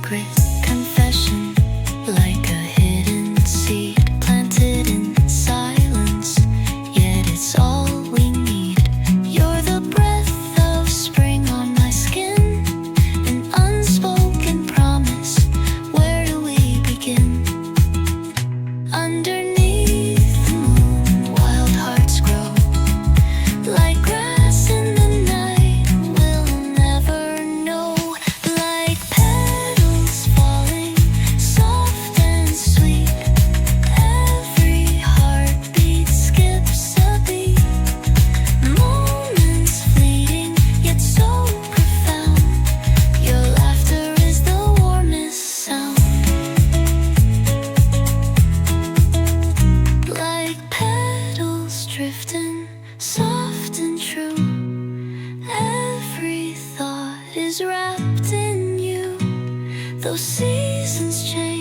secret confession, like a hidden seed planted in silence, yet it's all we need. You're the breath of spring on my skin, an unspoken promise. Where do we begin? Underneath the moon, wild hearts grow like grass in the night. We'll never know. Like petals falling, soft and sweet. Every heartbeat skips a beat. Moments fleeting, yet so profound. Your laughter is the warmest sound. Like petals drifting, soft and true. Every thought is wrapped in you. Though seasons change,